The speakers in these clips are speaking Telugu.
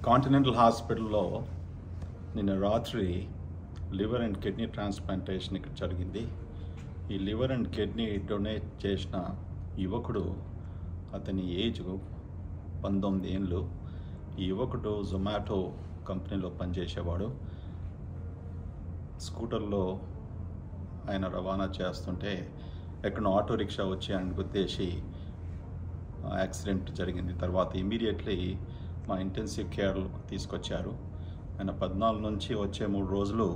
కాంటినెంటల్ హాస్పిటల్లో నిన్న రాత్రి లివర్ అండ్ కిడ్నీ ట్రాన్స్ప్లాంటేషన్ ఇక్కడ జరిగింది. ఈ లివర్ అండ్ కిడ్నీ డొనేట్ చేసిన యువకుడు, అతని ఏజ్ 19 ఏళ్ళు. ఈ యువకుడు జొమాటో కంపెనీలో పనిచేసేవాడు. స్కూటర్లో ఆయన రవాణా చేస్తుంటే ఎక్కడో ఆటో రిక్షా వచ్చి ఆయన గుద్దేసి యాక్సిడెంట్ జరిగింది. తర్వాత ఇమీడియట్లీ మా ఇంటెన్సివ్ కేర్ తీసుకొచ్చారు. ఆయన 14 నుంచి వచ్చే 3 రోజులు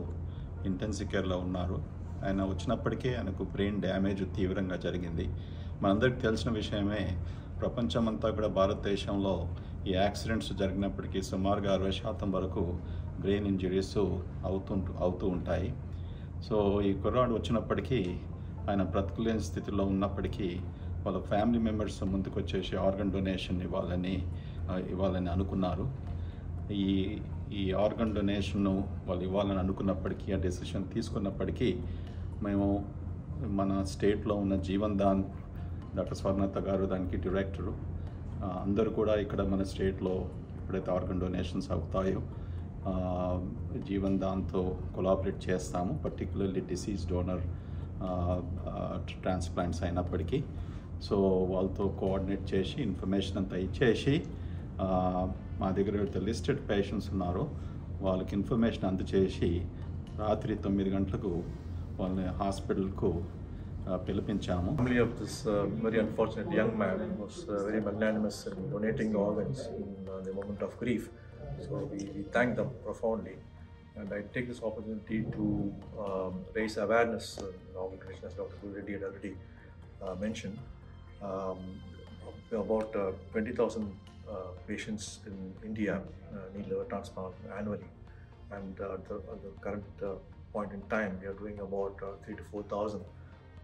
ఇంటెన్సివ్ కేర్లో ఉన్నారు. ఆయన వచ్చినప్పటికీ ఆయనకు బ్రెయిన్ డ్యామేజ్ తీవ్రంగా జరిగింది. మనందరికీ తెలిసిన విషయమే. ప్రపంచమంతా కూడా భారతదేశంలో ఈ యాక్సిడెంట్స్ జరిగినప్పటికీ సుమారుగా 60% వరకు బ్రెయిన్ ఇంజరీస్ అవుతూ ఉంటాయి. సో ఈ కుర్రాడు వచ్చినప్పటికీ ఆయన బ్రతకలేని స్థితిలో ఉన్నప్పటికీ వాళ్ళ ఫ్యామిలీ మెంబర్స్ ముందుకు వచ్చేసి ఆర్గన్ డొనేషన్ ఇవ్వాలని అనుకున్నారు. ఈ ఆర్గన్ డొనేషన్ వాళ్ళు ఇవ్వాలని అనుకున్నప్పటికీ, ఆ డెసిషన్ తీసుకున్నప్పటికీ మేము మన స్టేట్లో ఉన్న జీవన్ దాన్ డాక్టర్ స్వర్ణత గారు దానికి డైరెక్టరు, అందరూ కూడా ఇక్కడ మన స్టేట్లో ఎప్పుడైతే ఆర్గన్ డొనేషన్స్ అవుతాయో జీవన్ దాన్తో కొలాబరేట్ చేస్తాము. పర్టికులర్లీ డిసీజ్ డోనర్ ట్రాన్స్ప్లాంట్స్ అయినప్పటికీ. సో వాళ్ళతో కోఆర్డినేట్ చేసి ఇన్ఫర్మేషన్ అంతా ఇచ్చేసి మా దగ్గర ఎవరైతే లిస్టెడ్ పేషెంట్స్ ఉన్నారో వాళ్ళకి ఇన్ఫర్మేషన్ అందచేసి రాత్రి 9 గంటలకు వాళ్ళని హాస్పిటల్కు పిలిపించాము. Family of this very unfortunate young man was very magnanimous in donating organs in the moment of grief. So we thank them profoundly, and I take this opportunity to raise awareness in the organization, as Dr. Reddy had already mentioned. About 20,000 patients in India need liver transplant annually, and at the current point in time we are doing about 3,000 to 4,000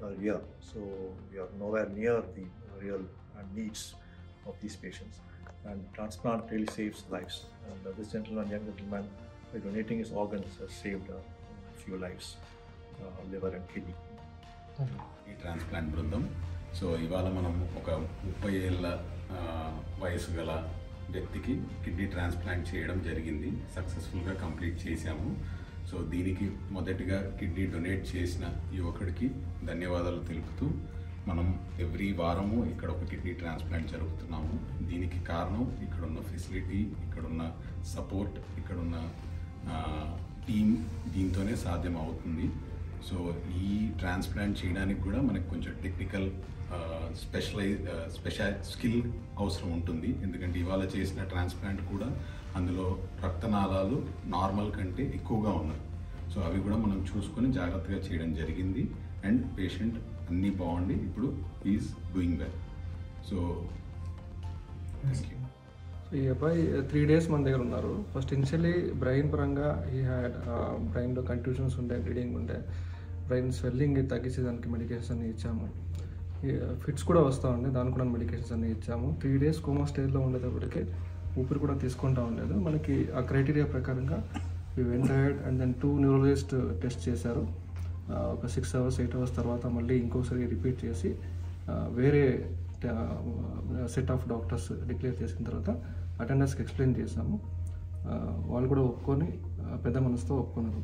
a year. So we are nowhere near the real needs of these patients, and transplant really saves lives. And this young gentleman, by donating his organs, has saved a few lives, liver and kidney. ఈ ట్రాన్స్ప్లాంట్ బృందం సో ఇవాళ మనం ఒక 30 ఏళ్ళ వయసు గల వ్యక్తికి కిడ్నీ ట్రాన్స్ప్లాంట్ చేయడం జరిగింది. సక్సెస్ఫుల్గా కంప్లీట్ చేశాము. సో దీనికి మొదటిగా కిడ్నీ డొనేట్ చేసిన యువకుడికి ధన్యవాదాలు తెలుపుతూ మనం ఎవ్రీ వారము ఇక్కడ ఒక కిడ్నీ ట్రాన్స్ప్లాంట్ జరుగుతున్నాము. దీనికి కారణం ఇక్కడున్న ఫెసిలిటీ, ఇక్కడున్న సపోర్ట్, ఇక్కడున్న టీమ్, దీంతోనే సాధ్యం అవుతుంది. సో ఈ ట్రాన్స్ప్లాంట్ చేయడానికి కూడా మనకు కొంచెం టెక్నికల్ స్పెషల్ స్కిల్ అవసరం ఉంటుంది. ఎందుకంటే ఇవాళ చేసిన ట్రాన్స్ప్లాంట్ కూడా అందులో రక్తనాళాలు నార్మల్ కంటే ఎక్కువగా ఉన్నాయి. సో అవి కూడా మనం చూసుకొని జాగ్రత్తగా చేయడం జరిగింది. అండ్ పేషెంట్ అన్నీ బాగుండి ఇప్పుడు is doing well. So thank you. ఈ అబ్బాయి 3 days మన దగ్గర ఉన్నారు. ఫస్ట్ ఇనిషియలీ బ్రెయిన్ పరంగా ఈ హ్యాడ్ బ్రెయిన్లో కన్ఫ్యూజన్స్ ఉండే, బ్లీడింగ్ ఉండే, బ్రెయిన్ స్వెల్లింగ్ తగ్గించేదానికి మెడికేషన్స్ అన్ని ఇచ్చాము. ఫిట్స్ కూడా వస్తూ ఉండే, దానికి కూడా మెడికేషన్స్ అన్ని ఇచ్చాము. 3 days కోమా స్టేజ్లో ఉండేటప్పటికి ఊపిరి కూడా తీసుకుంటూ ఉండలేదు. మనకి ఆ క్రైటీరియా ప్రకారంగా went ahead and then 2 neurologist test చేశారు. ఒక 6 hours 8 hours తర్వాత మళ్ళీ ఇంకోసారి రిపీట్ చేసి వేరే సెట్ ఆఫ్ డాక్టర్స్ డిక్లేర్ చేసిన తర్వాత అటెండర్స్కి ఎక్స్ప్లెయిన్ చేశాము. వాళ్ళు కూడా ఒప్పుకొని పెద్ద మనసుతో ఒప్పుకున్నారు.